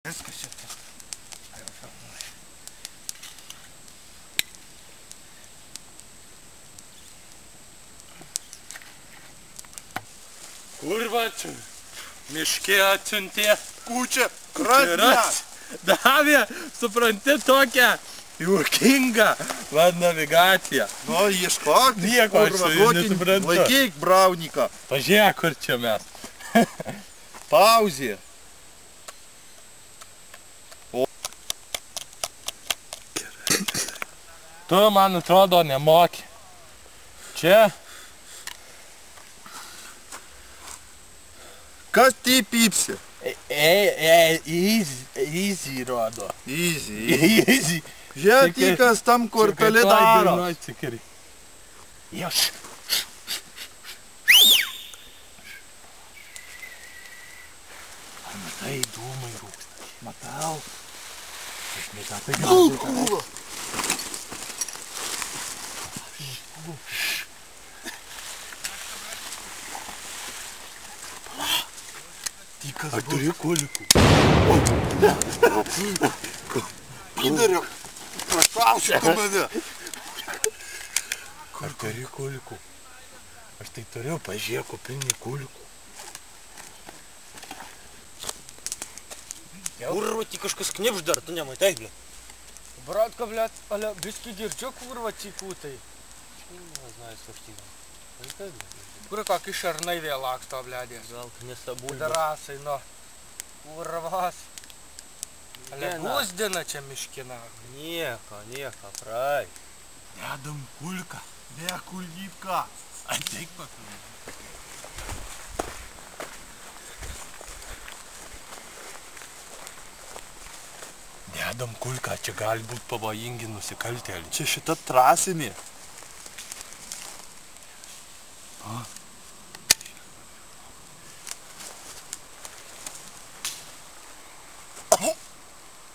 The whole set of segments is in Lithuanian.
Viskas šitą. Kurva čia? Miške atsiuntė. Kūčia, krasnės. Davė, supranti, tokią juokingą navigaciją. Nu, ieškok. Nieko aš su jais nesuprantu. Laikyk brauniką. Pažiūrėk, kur čia mes. Pauzė. Tu, man atrodo, nemoki. Čia. Kas tai pypsi? Easy rodo. Easy. Easy. Žiūrėk, tai kas tam kvartale daro. Jos. Matai, dūmai rūksta. Matau. Aš netapai gal. Ar turi kolikų? Pidariu, prašausiu tu mane. Ar turi kolikų? Aš tai turiu, pažiūrėk, pilni kolikų. Kurva, tik kažkas knipš dar, tu nematai, bля. Братка, блядь, аля, биски дирчок, курва, чикутай. Не знаю, слушайте. Курва, как и шарной велак, что, блядь. Жалко, не собой. Пидорасы, но. Курвас. Аля, Не, на. гуздина, чем мешкина. Нехо, правь. Dedam kulką. Be kuldypka. Ateik papilnai. Dedam kulką, čia gali būt pavojingi nusikaltėliai. Čia šita trasinė.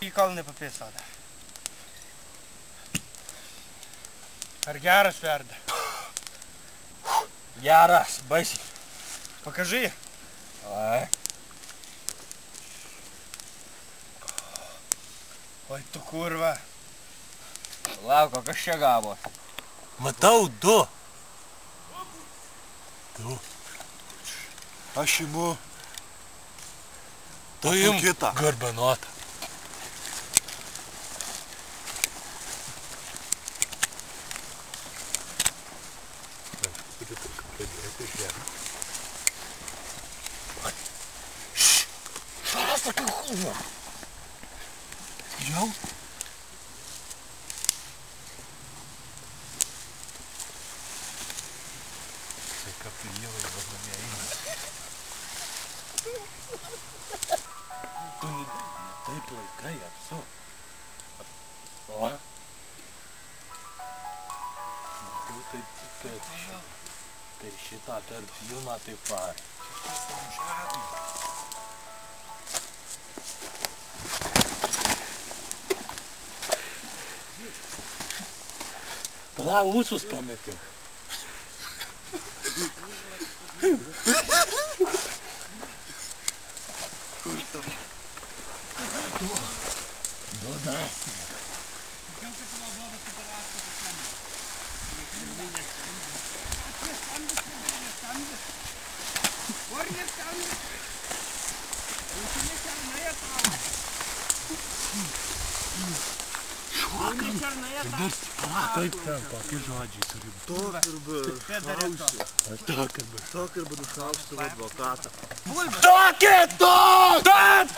И кал не пописал. Ar geras verda? Geras, baisiai. Покажи. Ai. Oi, tu kurva. Lauko, kas čia gavo? Matau, du. Du. Aš imu. Tu im kitą. garbanotą. Jau? Tai kaplyvai vadinamie eina. Tu taip laikai apsu. O? Tu taip per šitą tarp filmą taip var. Pala, ūsus pametiau. Duoda. Taip ten, kokie žodžiai turi būti. Tok ir budu šausti advokatą. Duokit! Duot!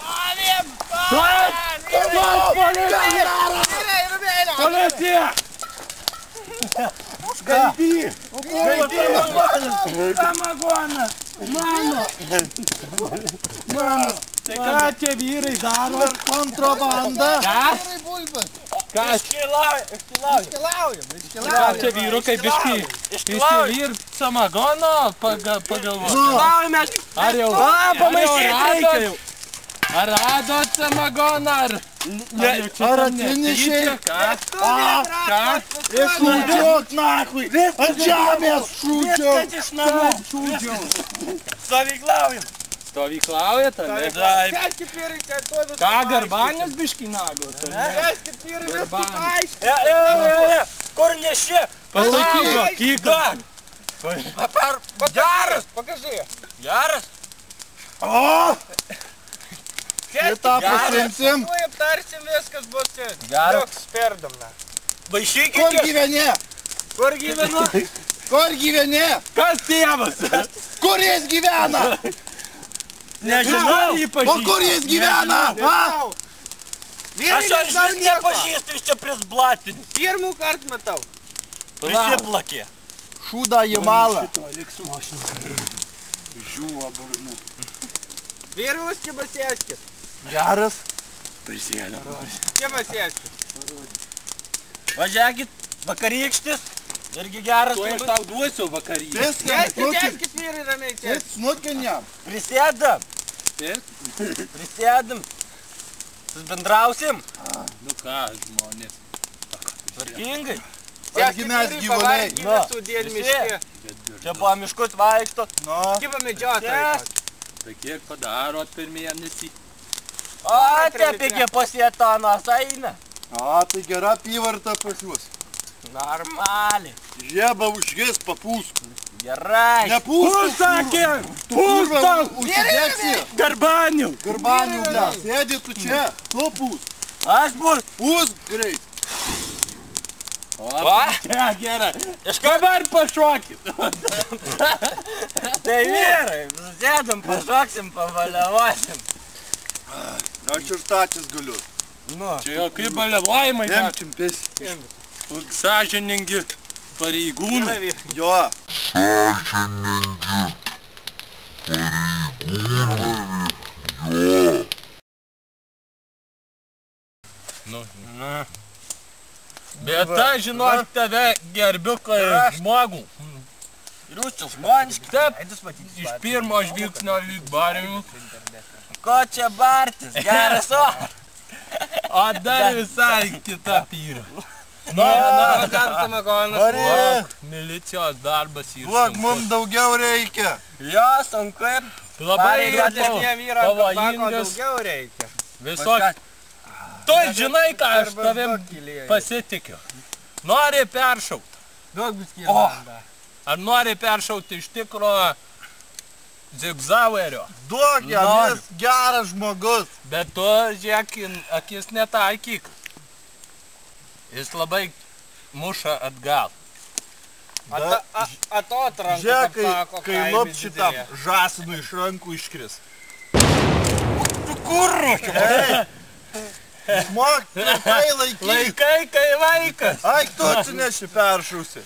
Policija! Skaidy! Samagonas! Mano! Tai ką čia vyrai daro? Kontrabanda. Ką? Ką čia vyrukai biškai išsivyrt samagono pagalvoti? Ar jau radot? Ar radot samagoną? Ar atsinešė? Ką? Šūdžiok nahui! Ant žemės šūdžiok! Iš namų šūdžiau. Stovyklaujam. Stovyklaujat, ar ne? Sėskit vyrai, kad to viską Ką, garbanės biškai nagos, ar ne? Sėskit vyrai, viską Garbanės. paaiškint. Kur neši? Palaikyk, kyką. Geras! Покажи. Geras! Šitą pasimsim. Tuoj aptarsim, viskas bus. Geras. Joks sperdom, na. Kur Vašykit! gyveni? Kur gyvenu? Kur gyveni? Kas tėvas? Kur jis gyvena? Nežinau, jį O kur jis gyvena? Ha? Aš aš nepažįstu, iš čia prisblatinį. Pirmų kart matau. Prisiblakė. Šūdą į malą. Virvus kiba sėskit. Geras. Kiba sėskit. Važiakit, vakarykštis. Irgi geras. Tuo aš tau duosiu vakarį. Sėskit vyrai ramiai sėskit. Smutkinė. Prisėdam. Taip? Prisėdam. Bendrausim. Nu ką, žmonės. Tvarkingai. Argi mes gyvuliai. Na, Sudėl visi. miške. Čia po miškus vaikšto. Nu. Kiba medžiotojai. Tai kiek padarot per mėnesį? O, tepikė pasietanas eina. A, tai gera apyvarta pas jūs. Normaliai. Žieba užgės papūsk. Gerai. Nepūsk. Turva užsidėksi. Garbanių. Garbanių, ble. Sėdi tu čia. Tu pūsk. Aš bus. Pūsk greit. Va. Gerai. Dabar pašokit. Tai vyrai, susėdam, pašoksim, pavaliavosim. Aš ir stačias galiu. Nu. Čia jau kaip baliavojimai. Nemčim pesi. Sąžiningi pareigūnai. Jo. Nu. Bet aš žinok tave gerbiu kaip žmogų. Ir jūs čia žmoniški. Taip, iš pirmo žvilgsnio lyg barių. Ko čia bartis? Geras o. O dar visai kita pyra. Varyk. Milicijos darbas yra Duok, mums daugiau reikia. Jo, sunku ir. labai Pareigotesniem vyram tabako pavojingas daugiau reikia. visok. Tu žinai, ką aš tavim pasitikiu. Nori peršaut. Duok biskį. Ar nori peršauti iš tikro zigzauerio? Duok jam, Noriu. jis geras žmogus. Bet tu, žiūrėk, akis netaikyk. Jis labai muša atgal. Atotranka, Žiūrėk, kaip sako, kai kaime lop šitam didelė. žąsinui iš rankų iškris. Žmok, trumpai laikyk. Laikai, kai vaikas. Ai, tu atsineši peršausi.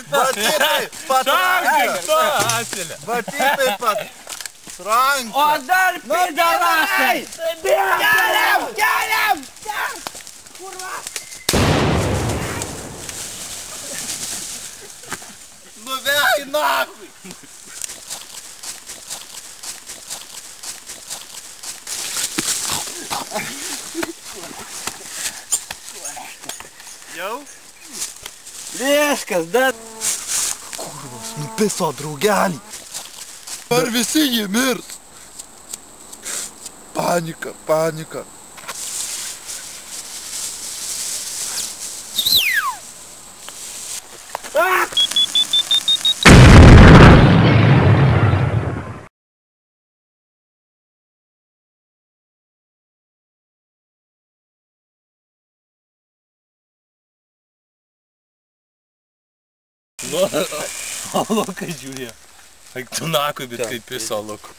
Batytai, patranka. Tu asilė. Batytai pat. Ranka. O dar pidarasai. Keliam! Keliam! Nuvei nachui. Jau? Viskas, dar. Nupiso draugelį. Ar visi jį mirs? Panika, panika. Nu, o Lukas žiūrėjo. Eik tu nakui, bet kaip piso Luku.